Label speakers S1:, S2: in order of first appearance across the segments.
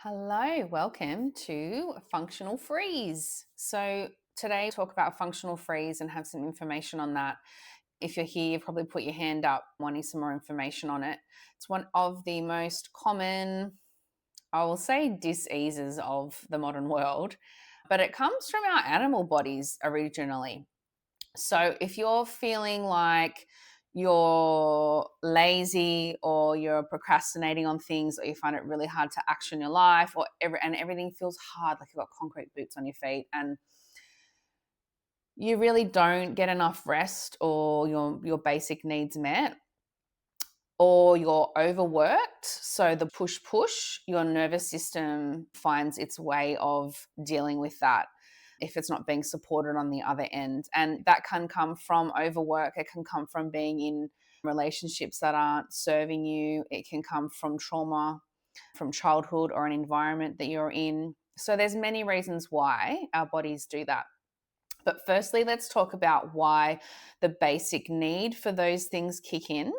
S1: Hello, welcome to Functional Freeze. So, today we'll talk about functional freeze and have some information on that. If you're here, you've probably put your hand up wanting some more information on it. It's one of the most common, I will say, diseases of the modern world, but it comes from our animal bodies originally. So if you're feeling like you're lazy or you're procrastinating on things or you find it really hard to action your life and everything feels hard, like you've got concrete boots on your feet and you really don't get enough rest or your basic needs met, or you're overworked, so the push, your nervous system finds its way of dealing with that if it's not being supported on the other end. And that can come from overwork, it can come from being in relationships that aren't serving you, it can come from trauma from childhood or an environment that you're in. So there's many reasons why our bodies do that. But firstly, let's talk about why the basic need for those things kick in.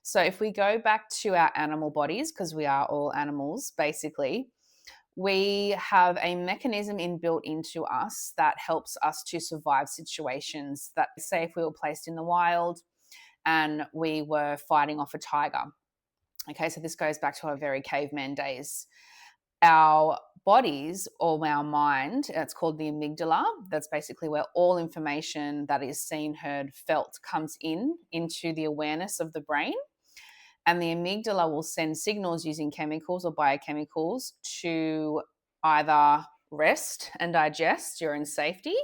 S1: So if we go back to our animal bodies, because we are all animals basically, we have a mechanism inbuilt into us that helps us to survive situations that, say, if we were placed in the wild and we were fighting off a tiger. Okay, so this goes back to our very caveman days. Our bodies or our mind, it's called the amygdala. That's basically where all information that is seen, heard, felt comes into the awareness of the brain. And the amygdala will send signals using chemicals or biochemicals to either rest and digest, you're in safety,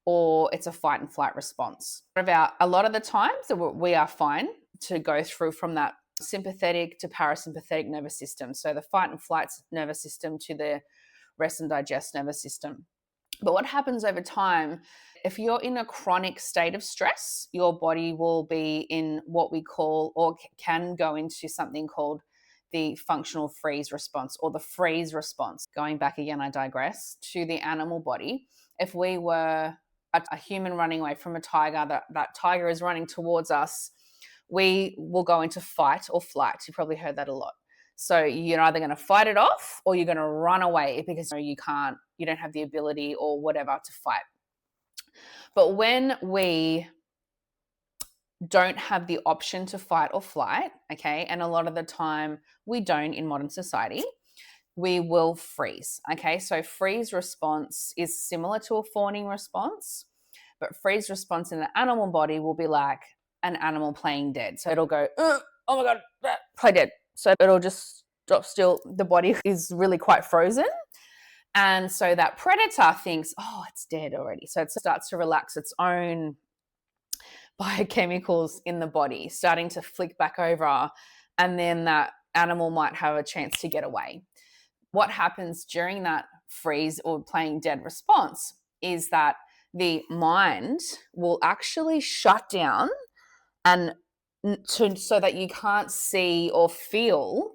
S1: or it's a fight and flight response. A lot of the times we are fine to go through from that sympathetic to parasympathetic nervous system. So the fight and flight nervous system to the rest and digest nervous system. But what happens over time, if you're in a chronic state of stress, your body will be in what we call, or can go into something called the functional freeze response or the freeze response. Going back again, I digress, to the animal body. If we were a human running away from a tiger, that tiger is running towards us, we will go into fight or flight. You probably heard that a lot. So you're either going to fight it off or you're going to run away because you don't have the ability or whatever to fight. But when we don't have the option to fight or flight, okay, and a lot of the time we don't in modern society, we will freeze, okay? So freeze response is similar to a fawning response, but freeze response in the animal body will be like an animal playing dead. So it'll go, oh my God, play dead. So it'll just stop still. The body is really quite frozen. And so that predator thinks, oh, it's dead already. So it starts to relax its own biochemicals in the body, starting to flick back over. And then that animal might have a chance to get away. What happens during that freeze or playing dead response is that the mind will actually shut down and so that you can't see or feel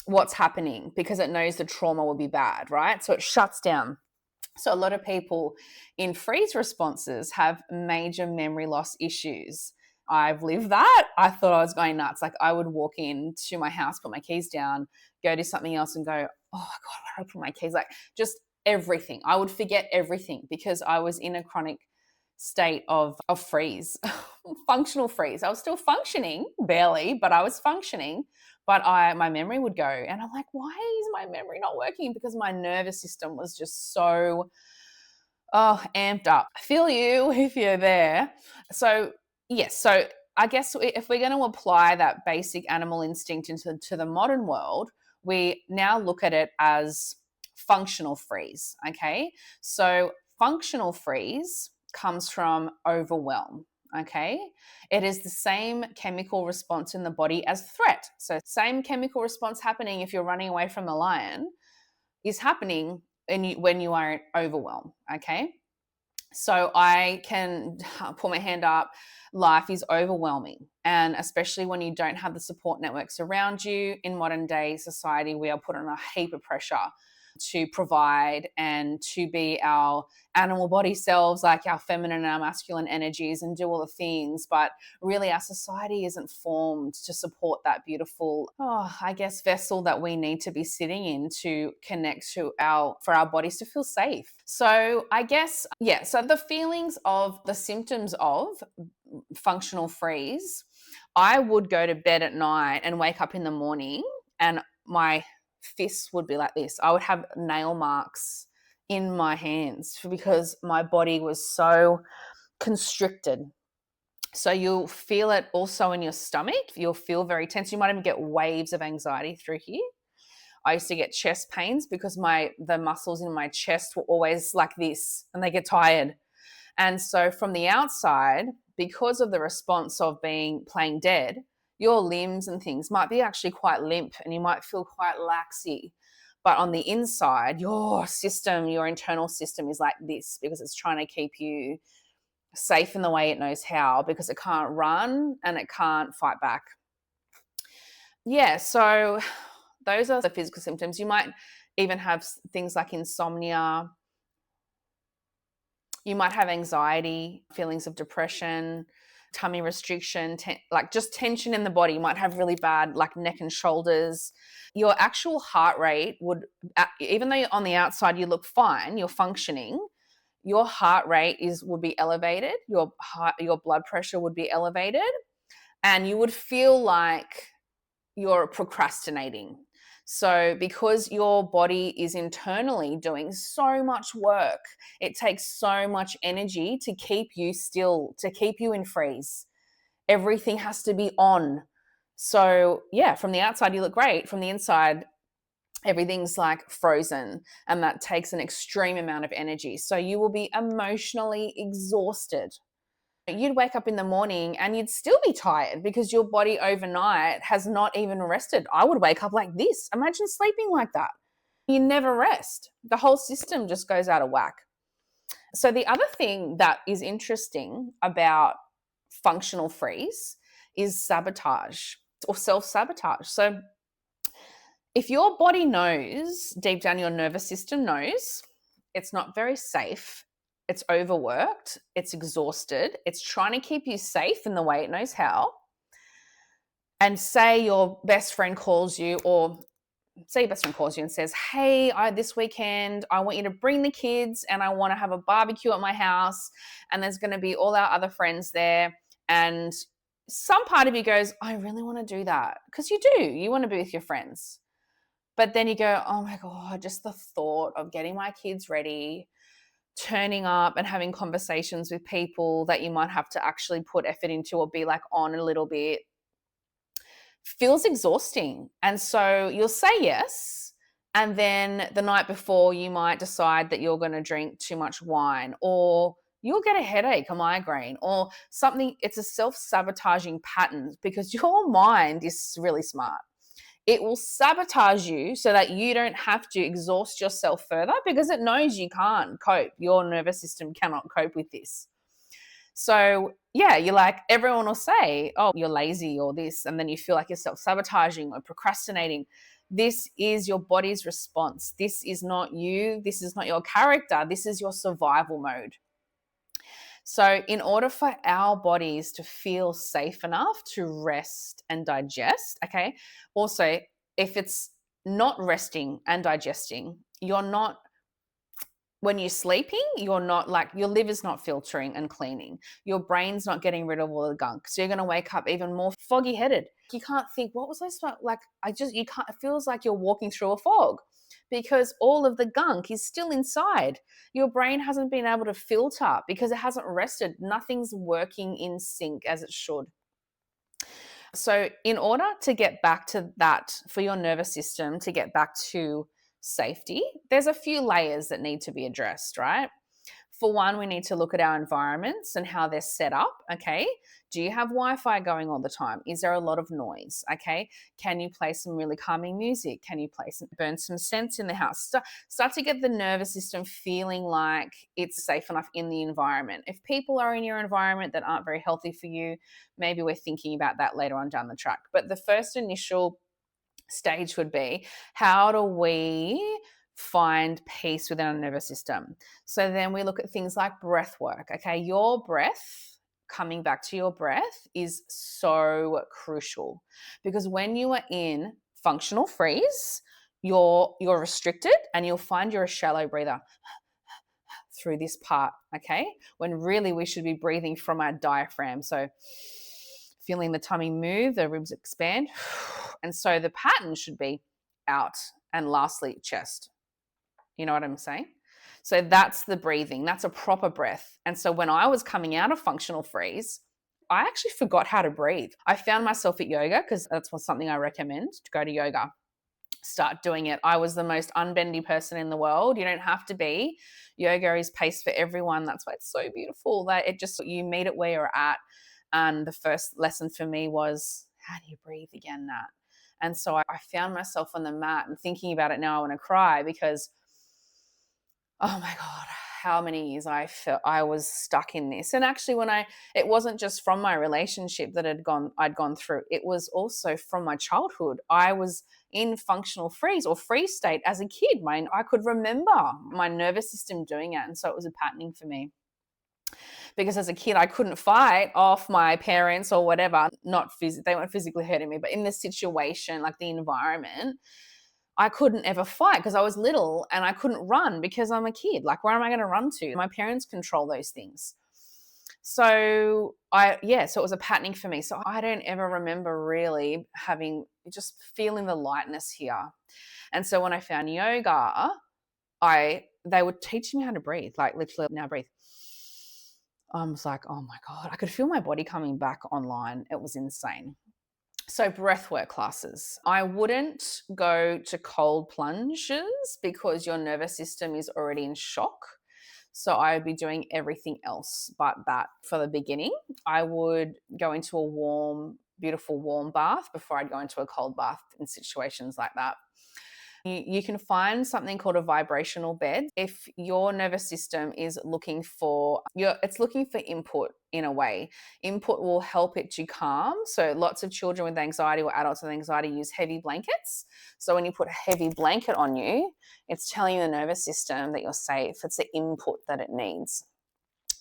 S1: what's happening because it knows the trauma will be bad, right? So it shuts down. So a lot of people in freeze responses have major memory loss issues. I've lived that. I thought I was going nuts. Like I would walk into my house, put my keys down, go do something else and go, oh my God, where did I put my keys? Like just everything. I would forget everything because I was in a chronic state of freeze, functional freeze. I was still functioning, barely, but I was functioning. But my memory would go, and I'm like, why is my memory not working? Because my nervous system was just so amped up. I feel you if you're there. So yes, so I guess if we're going to apply that basic animal instinct into the modern world, we now look at it as functional freeze. Okay, so functional freeze comes from overwhelm. Okay, it is the same chemical response in the body as threat. So, same chemical response happening if you're running away from a lion is happening when you are in overwhelm. Okay, so I can put my hand up. Life is overwhelming, and especially when you don't have the support networks around you in modern day society, we are put on a heap of pressure to provide and to be our animal body selves, like our feminine and our masculine energies, and do all the things. But really, our society isn't formed to support that beautiful, I guess, vessel that we need to be sitting in to connect to for our bodies to feel safe. So I guess, yeah, so the feelings of the symptoms of functional freeze, I would go to bed at night and wake up in the morning and my fists would be like this. I would have nail marks in my hands because my body was so constricted. So you'll feel it also in your stomach. You'll feel very tense. You might even get waves of anxiety through here. I used to get chest pains because the muscles in my chest were always like this and they get tired. And so from the outside, because of the response of playing dead, your limbs and things might be actually quite limp and you might feel quite laxy. But on the inside, your system, your internal system is like this because it's trying to keep you safe in the way it knows how, because it can't run and it can't fight back. Yeah, so those are the physical symptoms. You might even have things like insomnia. You might have anxiety, feelings of depression, tummy restriction, like just tension in the body. You might have really bad like neck and shoulders. Your actual heart rate would, even though on the outside you look fine, you're functioning, your heart rate would be elevated. Your blood pressure would be elevated, and you would feel like you're procrastinating. So because your body is internally doing so much work, it takes so much energy to keep you still, to keep you in freeze. Everything has to be on. So yeah, from the outside you look great. From the inside, everything's like frozen, and that takes an extreme amount of energy. So you will be emotionally exhausted. You'd wake up in the morning and you'd still be tired because your body overnight has not even rested. I would wake up like this. Imagine sleeping like that. You never rest. The whole system just goes out of whack. So the other thing that is interesting about functional freeze is sabotage or self-sabotage. So if your body knows, deep down your nervous system knows, it's not very safe, it's overworked, it's exhausted, it's trying to keep you safe in the way it knows how, and say your best friend calls you, or say your best friend calls you and says, hey, this weekend, I want you to bring the kids and I want to have a barbecue at my house and there's going to be all our other friends there. And some part of you goes, I really want to do that, because you do. You want to be with your friends. But then you go, oh my God, just the thought of getting my kids ready, turning up and having conversations with people that you might have to actually put effort into or be like on a little bit feels exhausting. And so you'll say yes. And then the night before, you might decide that you're going to drink too much wine, or you'll get a headache, a migraine, or something. It's a self-sabotaging pattern because your mind is really smart. It will sabotage you so that you don't have to exhaust yourself further because it knows you can't cope. Your nervous system cannot cope with this. So yeah, you're like, everyone will say, oh, you're lazy or this, and then you feel like you're self-sabotaging or procrastinating. This is your body's response. This is not you. This is not your character. This is your survival mode. So, in order for our bodies to feel safe enough to rest and digest, okay, also, if it's not resting and digesting, when you're sleeping, you're not like, your liver's not filtering and cleaning. Your brain's not getting rid of all the gunk. So, you're going to wake up even more foggy headed. You can't think, what was I supposed like? You can't, it feels like you're walking through a fog because all of the gunk is still inside. Your brain hasn't been able to filter because it hasn't rested. Nothing's working in sync as it should. So, in order to get back to that, for your nervous system to get back to safety, there's a few layers that need to be addressed, right? For one, we need to look at our environments and how they're set up. Okay. Do you have Wi-Fi going all the time? Is there a lot of noise? Okay. Can you play some really calming music? Can you burn some scents in the house? Start to get the nervous system feeling like it's safe enough in the environment. If people are in your environment that aren't very healthy for you, maybe we're thinking about that later on down the track. But the first initial stage would be, how do we find peace within our nervous system. So then we look at things like breath work. Okay, your breath, coming back to your breath, is so crucial, because when you are in functional freeze, you're restricted, and you'll find you're a shallow breather through this part, okay? When really we should be breathing from our diaphragm. So feeling the tummy move, the ribs expand. And so the pattern should be out, and lastly, chest. You know what I'm saying? So that's the breathing. That's a proper breath. And so when I was coming out of functional freeze, I actually forgot how to breathe. I found myself at yoga, because that's something I recommend, to go to yoga. Start doing it. I was the most unbendy person in the world. You don't have to be. Yoga is pace for everyone. That's why it's so beautiful, that it just, you meet it where you're at. And the first lesson for me was, how do you breathe again, Nat? And so I found myself on the mat, and thinking about it now I want to cry, because oh my God, how many years I felt I was stuck in this. And actually, it wasn't just from my relationship that I'd gone through. It was also from my childhood. I was in functional freeze or freeze state as a kid. I could remember my nervous system doing it. And so it was a patterning for me. Because as a kid, I couldn't fight off my parents or whatever. They weren't physically hurting me, but in the situation, like the environment, I couldn't ever fight because I was little, and I couldn't run because I'm a kid. Like, where am I going to run to? My parents control those things. So so it was a patterning for me. So I don't ever remember really just feeling the lightness here. And so when I found yoga, they were teaching me how to breathe, like literally, now breathe. I was like, oh my God, I could feel my body coming back online. It was insane. So breathwork classes. I wouldn't go to cold plunges because your nervous system is already in shock. So I would be doing everything else but that for the beginning. I would go into a beautiful warm bath before I'd go into a cold bath in situations like that. You can find something called a vibrational bed. If your nervous system is looking for input in a way. Input will help it to calm. So lots of children with anxiety or adults with anxiety use heavy blankets. So when you put a heavy blanket on you, it's telling the nervous system that you're safe. It's the input that it needs.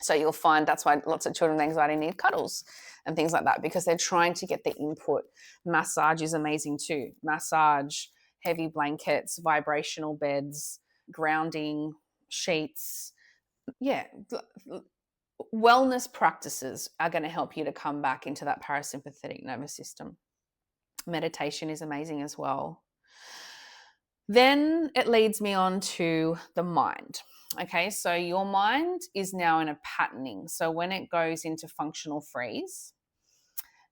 S1: So you'll find that's why lots of children with anxiety need cuddles and things like that, because they're trying to get the input. Massage is amazing too. Massage, heavy blankets, vibrational beds, grounding, sheets. Yeah. Wellness practices are going to help you to come back into that parasympathetic nervous system. Meditation is amazing as well. Then it leads me on to the mind. Okay, so your mind is now in a patterning. So when it goes into functional freeze,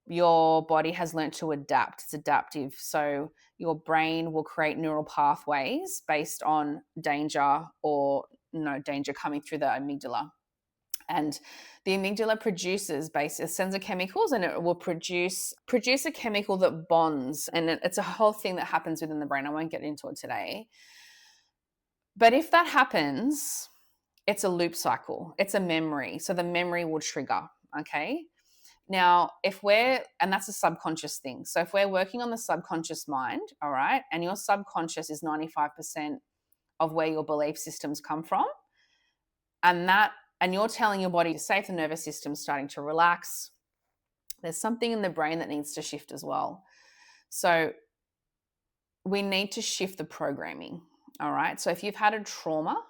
S1: your body has learned to adapt. It's adaptive. So your brain will create neural pathways based on danger or no danger coming through the amygdala. And the amygdala sends the chemicals, and it will produce a chemical that bonds. And it's a whole thing that happens within the brain. I won't get into it today. But if that happens, it's a loop cycle. It's a memory. So the memory will trigger, okay? Now, and that's a subconscious thing. So if we're working on the subconscious mind, all right, and your subconscious is 95% of where your belief systems come from, and you're telling your body to safe, the nervous system's starting to relax, there's something in the brain that needs to shift as well. So we need to shift the programming, all right? So if you've had a trauma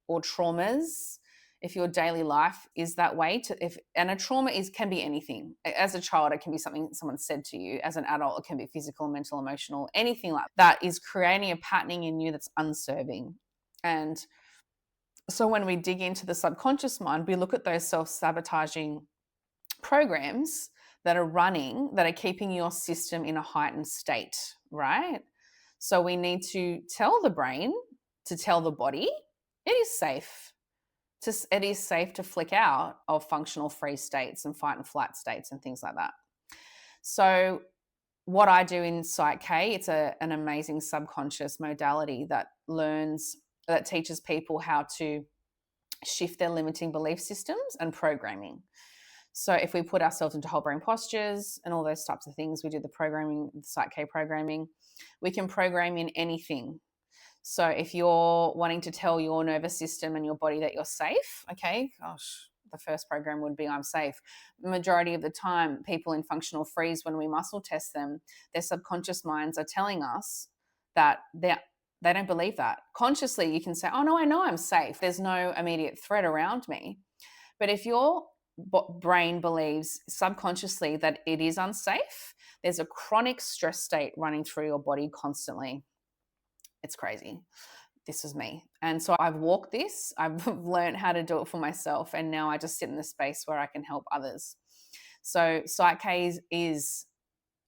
S1: or traumas, if your daily life is that way, and a trauma can be anything. As a child, it can be something someone said to you. As an adult, it can be physical, mental, emotional, anything like that is creating a patterning in you that's unserving. And so when we dig into the subconscious mind, we look at those self-sabotaging programs that are running, that are keeping your system in a heightened state, right? So we need to tell the brain to tell the body it is safe. It is safe to flick out of functional freeze states and fight and flight states and things like that. So what I do in Psych K, it's an amazing subconscious modality that teaches people how to shift their limiting belief systems and programming. So if we put ourselves into whole brain postures and all those types of things, we do the programming, the Psych K programming, we can program in anything. So if you're wanting to tell your nervous system and your body that you're safe, okay, gosh, the first program would be I'm safe. Majority of the time, people in functional freeze, when we muscle test them, their subconscious minds are telling us that they don't believe that. Consciously, you can say, oh no, I know I'm safe. There's no immediate threat around me. But if your brain believes subconsciously that it is unsafe, there's a chronic stress state running through your body constantly. It's crazy. This is me. And so I've walked this, I've learned how to do it for myself. And now I just sit in the space where I can help others. So Psych is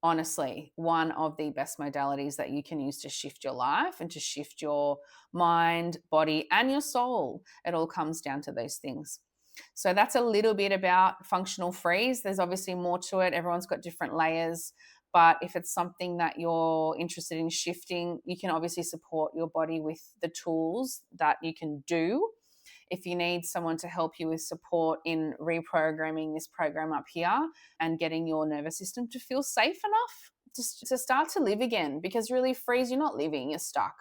S1: honestly one of the best modalities that you can use to shift your life and to shift your mind, body, and your soul. It all comes down to those things. So that's a little bit about functional freeze. There's obviously more to it. Everyone's got different layers. But if it's something that you're interested in shifting, you can obviously support your body with the tools that you can do. If you need someone to help you with support in reprogramming this program up here and getting your nervous system to feel safe enough to start to live again, because really, freeze, you're not living, you're stuck.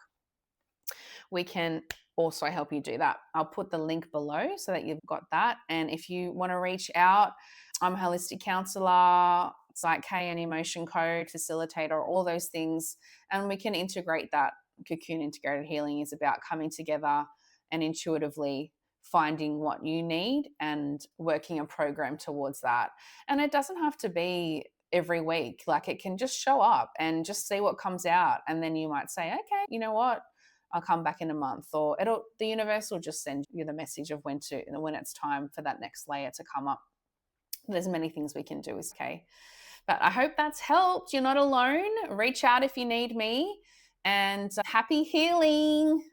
S1: We can also help you do that. I'll put the link below so that you've got that. And if you want to reach out, I'm a holistic counselor, Psych and emotion code facilitator, all those things. And we can integrate that. Cocoon integrated healing is about coming together and intuitively finding what you need and working a program towards that. And it doesn't have to be every week. Like, it can just show up and just see what comes out. And then you might say, okay, you know what? I'll come back in a month, or the universe will just send you the message of when it's time for that next layer to come up. There's many things we can do, is okay. But I hope that's helped. You're not alone. Reach out if you need me, and happy healing.